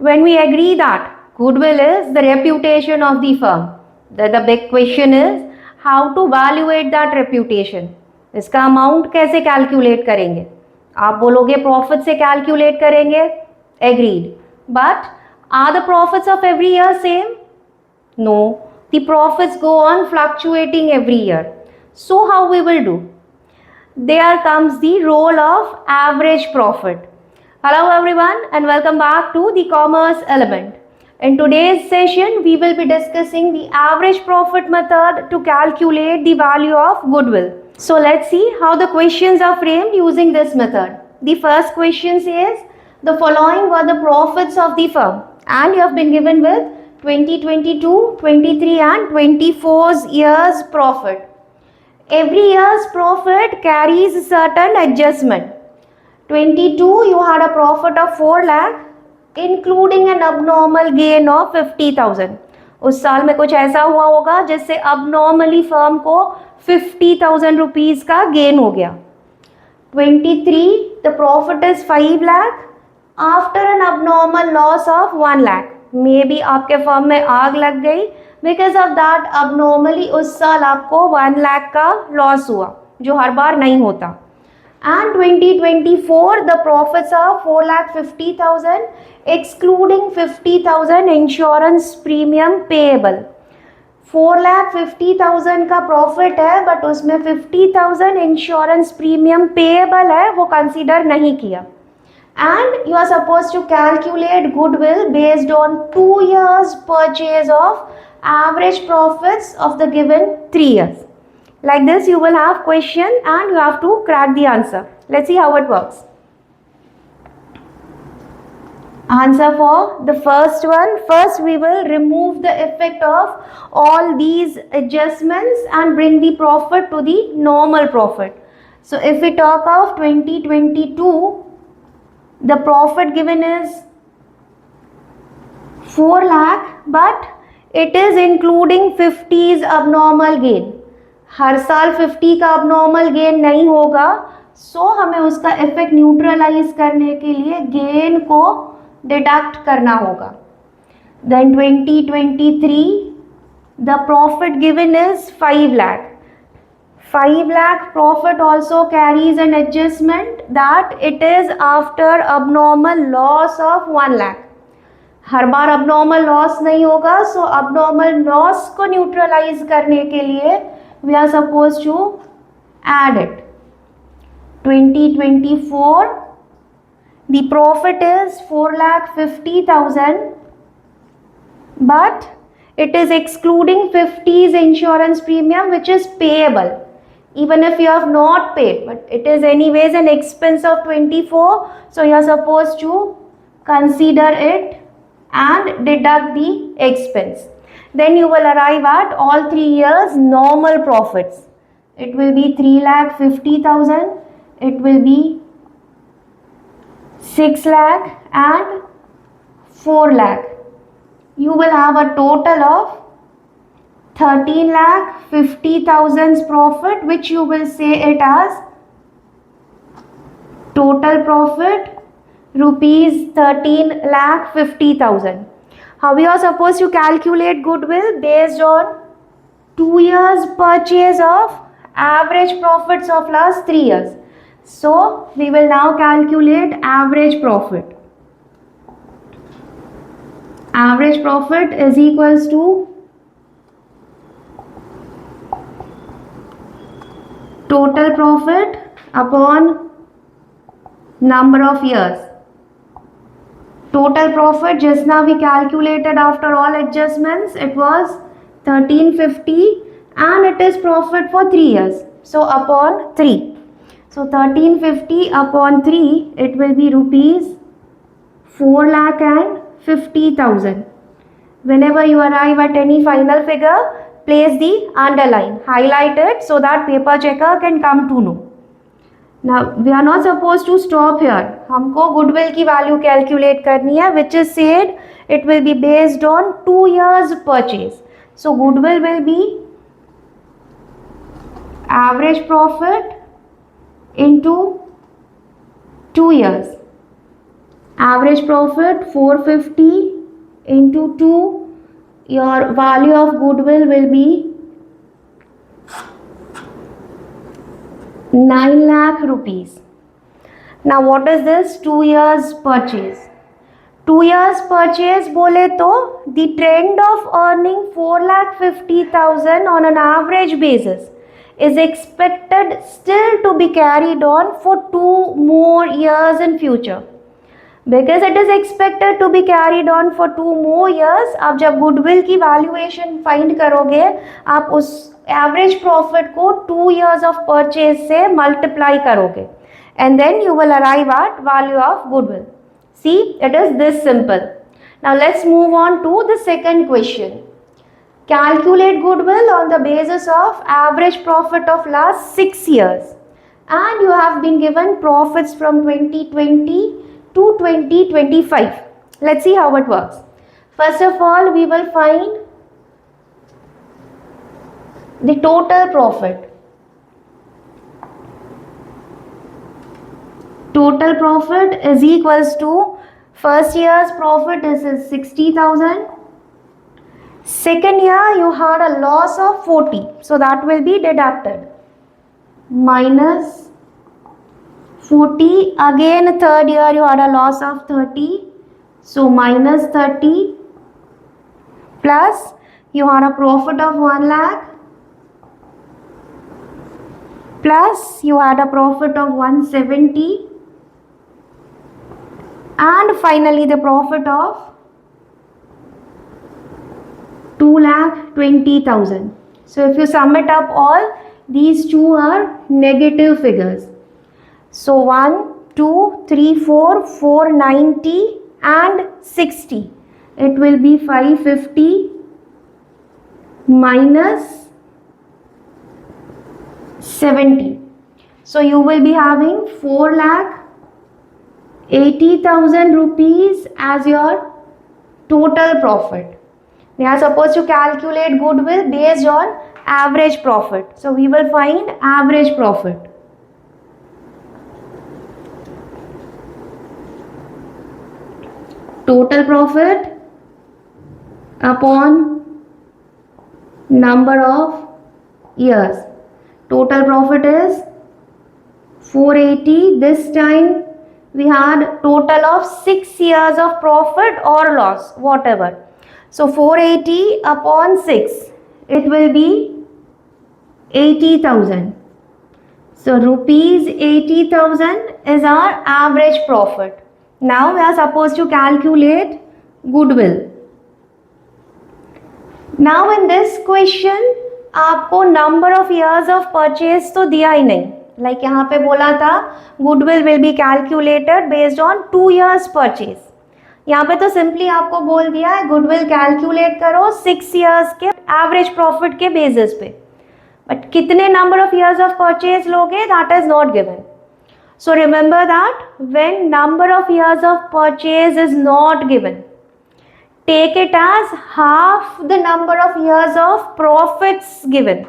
When we agree that goodwill is the reputation of the firm, the big question is how to evaluate that reputation. इसका amount कैसे calculate करेंगे? आप बोलोगे profit से calculate करेंगे, agreed, but are the profits of every year same? No, the profits go on fluctuating every year. So how we will do? There comes the role of average profit. Hello everyone and welcome back to the commerce element. In today's session we will be discussing the average profit method to calculate the value of goodwill. So let's see how the questions are framed using this method. The first question says the following were the profits of the firm and you have been given with 2022, 23 and 24's years profit. Every year's profit carries certain adjustment. 22 you had a profit of 4 lakh including an abnormal gain of 50,000. उस साल में कुछ ऐसा हुआ होगा जिससे abnormally firm को 50,000 rupees का गेन हो गया. 23 the profit is 5 lakh after an abnormal loss of 1 lakh. May be आपके फर्म में आग लग गई, बिकॉज ऑफ दैट अबनॉर्मली उस साल आपको 1 लाख का लॉस हुआ जो हर बार नहीं होता. And 2024 the profits are 4,50,000 excluding 50,000 insurance premium payable. 4,50,000 का प्रॉफिट है बट उसमें 50,000 इंश्योरेंस प्रीमियम पेएबल है, वो कंसीडर नहीं किया. And you are supposed to calculate goodwill based on 2 years purchase of average profits of the given 3 years. Like this you will have question and you have to crack the answer. Let's see how it works. Answer for the first one. First we will remove the effect of all these adjustments and bring the profit to the normal profit. So if we talk of 2022, the profit given is 4 lakh but it is including 50's abnormal gain. हर साल 50 का abnormal gain नहीं होगा, so हमें उसका effect neutralise करने के लिए gain को डिडक्ट करना होगा. Then 2023 the profit given is 5 lakh. 5 lakh profit also carries an adjustment that it is after abnormal loss of 1 lakh. Her bar abnormal loss नहीं होगा, so abnormal loss को neutralize करने के लिए we are supposed to add it. 2024 the profit is 4,50,000 but it is excluding 50's insurance premium which is payable. Even if you have not paid, but it is anyways an expense of 24, so you are supposed to consider it and deduct the expense. Then you will arrive at all 3 years normal profits. It will be 3,50,000, it will be 6 lakh and 4 lakh. You will have a total of 13,50,000 profit, which you will say it as total profit rupees 13,50,000. How we are supposed to calculate goodwill? Based on 2 years purchase of average profits of last 3 years. So we will now calculate average profit. Average profit is equals to total profit upon number of years. Total profit just now we calculated after all adjustments, it was 1350 and it is profit for 3 years. So upon 3. So 1350 upon 3 it will be rupees 4,50,000. Whenever you arrive at any final figure, place the underline, highlight it so that paper checker can come to know. Now we are not supposed to stop here. हमको goodwill की value calculate करनी है, which is said it will be based on 2 years purchase. So goodwill will be average profit into 2 years. Average profit 450 into 2, your value of goodwill will be 9 lakh rupees. Now what is this? 2 years purchase. 2 years purchase बोले तो the trend of earning 4,50,000 on an average basis is expected still to be carried on for 2 more years in future. Because it is expected to be carried on for 2 more years, आप जब goodwill की valuation find करोगे, आप उस average profit को 2 years of purchase से multiply करोगे, and then you will arrive at value of goodwill. See, it is this simple. Now let's move on to the second question. Calculate goodwill on the basis of average profit of last 6 years, and you have been given profits from 2020 to 2025. Let's see how it works. First of all, we will find the total profit. Total profit is equals to first year's profit is 60,000. Second year you had a loss of 40, so that will be deducted. Minus 40, again third year you had a loss of 30, so minus 30, plus you had a profit of 1 lakh, plus you had a profit of 170, and finally the profit of 2,20,000. So if you sum it up all, these two are negative figures. So 1, 2, 3, 4, 490 and 60. It will be 550 minus 70. So you will be having 4,80,000 rupees as your total profit. We are supposed to calculate goodwill based on average profit. So we will find average profit. Total profit upon number of years. Total profit is 480. This time we had total of 6 years of profit or loss, whatever. So 480 upon 6, it will be 80,000. So rupees 80,000 is our average profit. Now we are supposed to calculate goodwill. Now in this question आपको number of years of purchase तो दिया ही नहीं. Like यहाँ पे बोला था goodwill will be calculated based on 2 years purchase. यहाँ पे तो सिंपली आपको बोल दिया है गुडविल कैलकुलेट करो 6 इयर्स के एवरेज प्रॉफिट के बेसिस पे, बट कितने number of years of purchase लोगे that is not given. So remember that when number of years of purchase is not given, take it as half the number of years of profits given.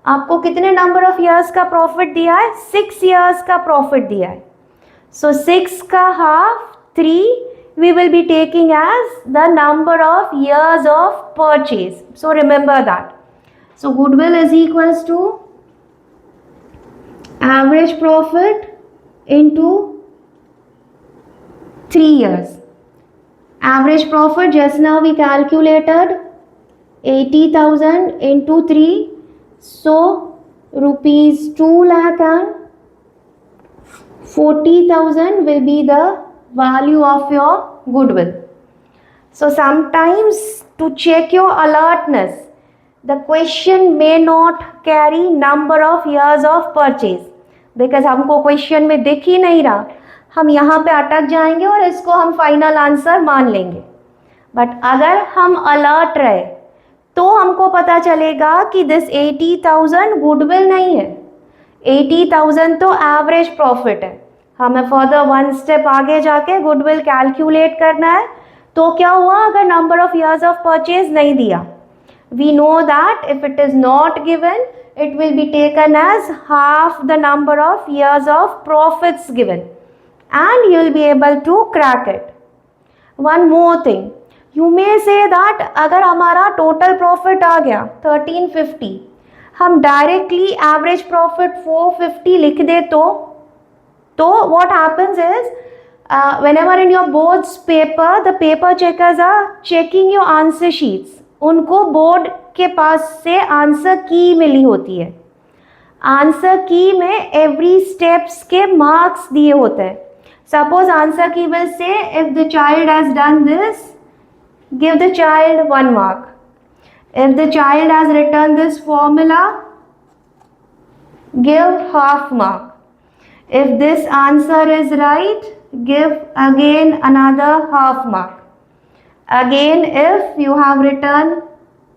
आपको कितने number of years का profit दिया है? 6 years का profit दिया है. सो 6 का half 3 we will be taking as the number of years of purchase. So remember that. So goodwill is equals to average profit into 3 years. Average profit just now we calculated 80,000 into 3. So rupees 2,40,000 will be the value of your goodwill. So sometimes to check your alertness, the question may not carry number of years of purchase, because हमको question में दिख ही नहीं रहा, हम यहाँ पे अटक जाएंगे और इसको हम फाइनल आंसर मान लेंगे. बट अगर हम अलर्ट रहे तो हमको पता चलेगा कि दिस 80,000 गुडविल नहीं है, 80,000 तो एवरेज प्रॉफिट है. हमें फर्दर 1 स्टेप आगे जाके गुडविल कैलकुलेट करना है. तो क्या हुआ अगर number of years of purchase नहीं दिया? We know that if it is not given it will be taken as half the number of years of profits given, and you'll be able to crack it. One more thing, you may say that अगर हमारा total profit आ गया 1350, हम directly average profit 450 लिख दे तो what happens is whenever in your board's paper the paper checkers are checking your answer sheets, उनको board के पास से answer की मिली होती है. आंसर की में एवरी स्टेप्स के मार्क्स दिए होते हैं. सपोज आंसर की will say if the child has done this, give the child 1 mark. If the child has written this formula, give half mark. If this answer is right, give again another half mark. Again, if you have written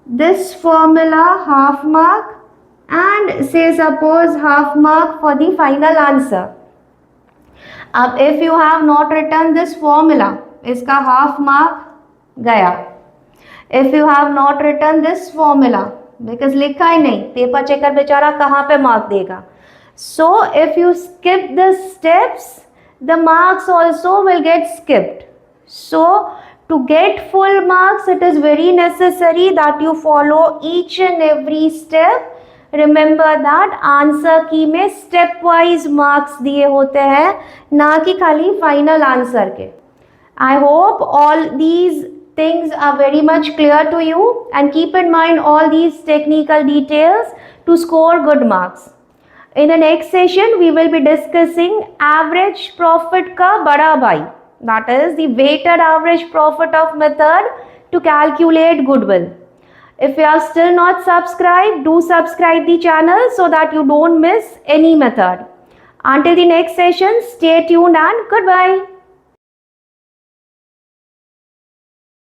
this formula, half mark, and say suppose half mark for the final answer. If you have not written this formula, इसका half mark गया. If you have not written this formula, because लिखा ही नहीं, paper checker बेचारा कहाँ पे mark देगा. So if you skip the steps, the marks also will get skipped. So to get full marks, it is very necessary that you follow each and every step. Remember that answer की में step wise marks दिए होते हैं, ना कि खाली final answer के. I hope all these things are very much clear to you, and keep in mind all these technical details to score good marks. In the next session, we will be discussing average profit का बड़ा भाई, that is the weighted average profit of method to calculate goodwill. If you are still not subscribed, do subscribe the channel so that you don't miss any method. Until the next session, stay tuned and goodbye.